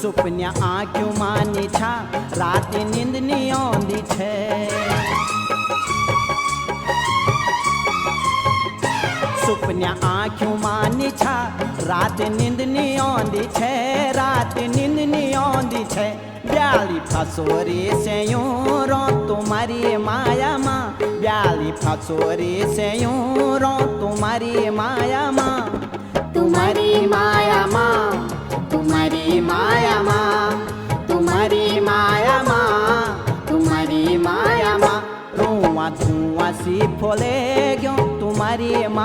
सुपन्या आँखों मानी छा रात नींद नहीं आंदी छे। सुपन्या आँखों मानी छा रात नींद नहीं आंदी छे, रात नींद नहीं आंदी छे। ब्याली फसोरी से यूं रो तुम्हारी माया माँ, ब्याली फसोरी से यूं रो तुम्हारी माया माँ। तुम्हारी माया माँ, तुम्हारी माया माँ, तुम्हारी माया माँ, तुम्हारी माया माँ। रुआ धुआं सी फोले